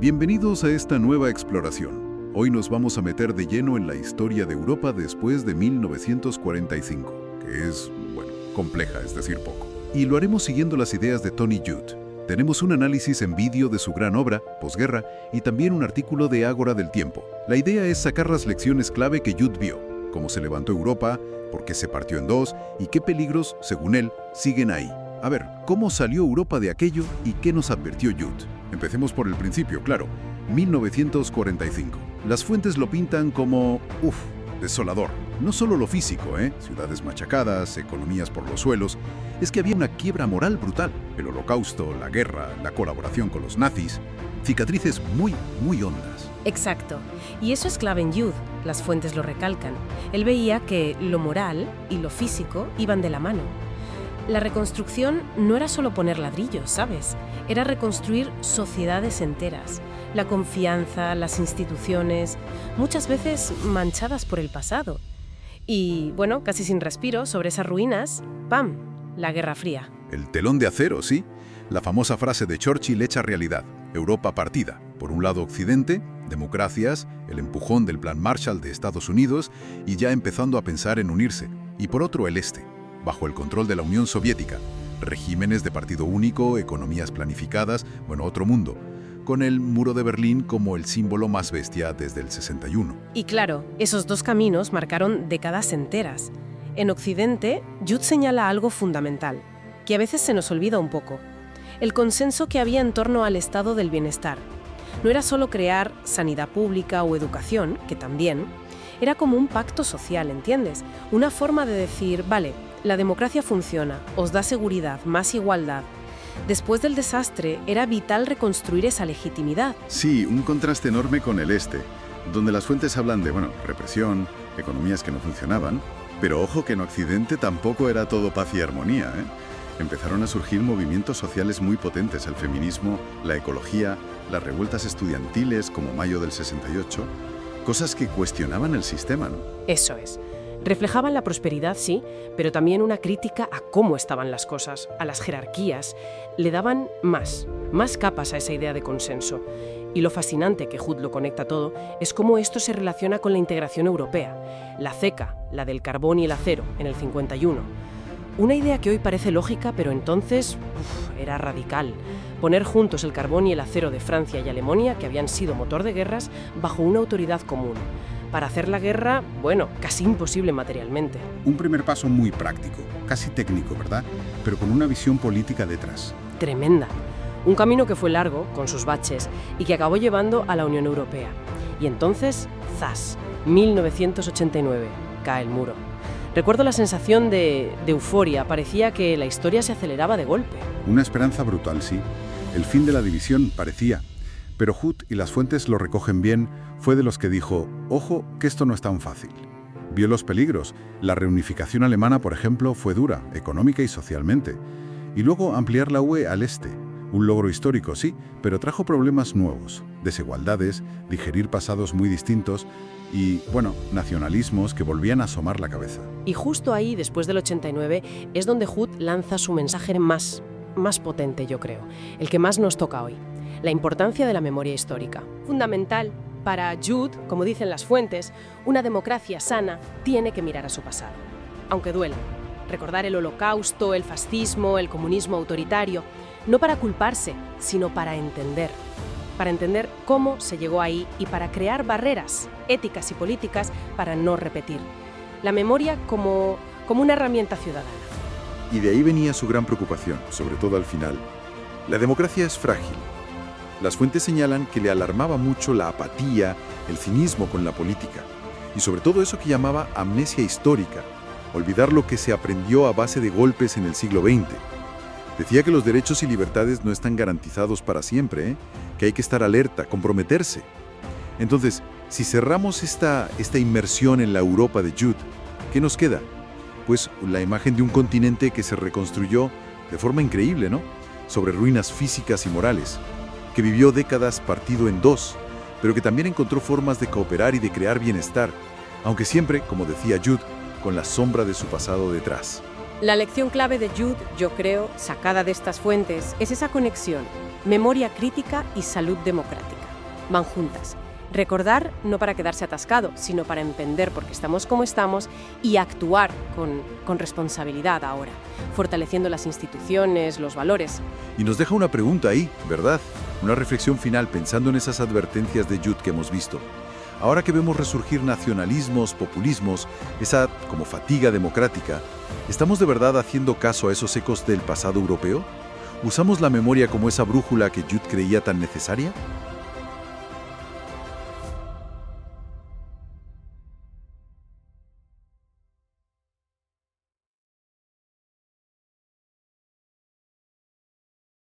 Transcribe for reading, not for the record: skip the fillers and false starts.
Bienvenidos a esta nueva exploración. Hoy nos vamos a meter de lleno en la historia de Europa después de 1945, que es, bueno, compleja, es decir, poco. Y lo haremos siguiendo las ideas de Tony Judt. Tenemos un análisis en vídeo de su gran obra, Posguerra, y también un artículo de Ágora del Tiempo. La idea es sacar las lecciones clave que Judt vio, cómo se levantó Europa, por qué se partió en dos y qué peligros, según él, siguen ahí. A ver, ¿cómo salió Europa de aquello y qué nos advirtió Judt? Empecemos por el principio, claro. 1945. Las fuentes lo pintan como, desolador. No solo lo físico, ciudades machacadas, economías por los suelos, es que había una quiebra moral brutal. El holocausto, la guerra, la colaboración con los nazis, cicatrices muy, muy hondas. Exacto. Y eso es clave en Judt, las fuentes lo recalcan. Él veía que lo moral y lo físico iban de la mano. La reconstrucción no era solo poner ladrillos, ¿sabes? Era reconstruir sociedades enteras. La confianza, las instituciones, muchas veces manchadas por el pasado. Y, bueno, casi sin respiro, sobre esas ruinas, ¡pam!, la Guerra Fría. El telón de acero, sí. La famosa frase de Churchill hecha realidad. Europa partida. Por un lado Occidente, democracias, el empujón del Plan Marshall de Estados Unidos y ya empezando a pensar en unirse. Y por otro el Este, bajo el control de la Unión Soviética. Regímenes de partido único, economías planificadas, otro mundo. Con el muro de Berlín como el símbolo más bestia desde el 61. Y claro, esos dos caminos marcaron décadas enteras. En Occidente, Judt señala algo fundamental, que a veces se nos olvida un poco. El consenso que había en torno al estado del bienestar. No era solo crear sanidad pública o educación, que también, era como un pacto social, ¿entiendes? Una forma de decir, vale, la democracia funciona, os da seguridad, más igualdad. Después del desastre, era vital reconstruir esa legitimidad. Sí, un contraste enorme con el Este, donde las fuentes hablan de, represión, economías que no funcionaban, pero ojo que en Occidente tampoco era todo paz y armonía, Empezaron a surgir movimientos sociales muy potentes, el feminismo, la ecología, las revueltas estudiantiles como Mayo del 68, cosas que cuestionaban el sistema, ¿no? Eso es. Reflejaban la prosperidad, sí, pero también una crítica a cómo estaban las cosas, a las jerarquías. Le daban más capas a esa idea de consenso. Y lo fascinante, que Judt lo conecta todo, es cómo esto se relaciona con la integración europea. La CECA, la del carbón y el acero, en el 51. Una idea que hoy parece lógica, pero entonces era radical. Poner juntos el carbón y el acero de Francia y Alemania, que habían sido motor de guerras, bajo una autoridad común. Para hacer la guerra, casi imposible materialmente. Un primer paso muy práctico, casi técnico, ¿verdad? Pero con una visión política detrás. Tremenda. Un camino que fue largo, con sus baches, y que acabó llevando a la Unión Europea. Y entonces, ¡zas!, 1989, cae el muro. Recuerdo la sensación de euforia, parecía que la historia se aceleraba de golpe. Una esperanza brutal, sí. El fin de la división parecía. Pero Judt, y las fuentes lo recogen bien, fue de los que dijo, ojo, que esto no es tan fácil. Vio los peligros. La reunificación alemana, por ejemplo, fue dura, económica y socialmente. Y luego ampliar la UE al este. Un logro histórico, sí, pero trajo problemas nuevos. Desigualdades, digerir pasados muy distintos y, nacionalismos que volvían a asomar la cabeza. Y justo ahí, después del 89, es donde Judt lanza su mensaje más potente, yo creo. El que más nos toca hoy. La importancia de la memoria histórica. Fundamental. Para Judt, como dicen las fuentes, una democracia sana tiene que mirar a su pasado. Aunque duela. Recordar el holocausto, el fascismo, el comunismo autoritario, no para culparse, sino para entender. Para entender cómo se llegó ahí y para crear barreras éticas y políticas para no repetir. La memoria como una herramienta ciudadana. Y de ahí venía su gran preocupación, sobre todo al final. La democracia es frágil. Las fuentes señalan que le alarmaba mucho la apatía, el cinismo con la política, y sobre todo eso que llamaba amnesia histórica, olvidar lo que se aprendió a base de golpes en el siglo XX. Decía que los derechos y libertades no están garantizados para siempre, que hay que estar alerta, comprometerse. Entonces, si cerramos esta inmersión en la Europa de Judt, ¿qué nos queda? Pues la imagen de un continente que se reconstruyó de forma increíble, ¿no? Sobre ruinas físicas y morales, que vivió décadas partido en dos, pero que también encontró formas de cooperar y de crear bienestar, aunque siempre, como decía Judt, con la sombra de su pasado detrás. La lección clave de Judt, yo creo, sacada de estas fuentes, es esa conexión, memoria crítica y salud democrática. van juntas. Recordar no para quedarse atascado, sino para entender por qué estamos como estamos y actuar con responsabilidad ahora, fortaleciendo las instituciones, los valores. Y nos deja una pregunta ahí, ¿verdad? Una reflexión final pensando en esas advertencias de Jude que hemos visto. Ahora que vemos resurgir nacionalismos, populismos, esa como fatiga democrática, ¿estamos de verdad haciendo caso a esos ecos del pasado europeo? ¿Usamos la memoria como esa brújula que Jude creía tan necesaria?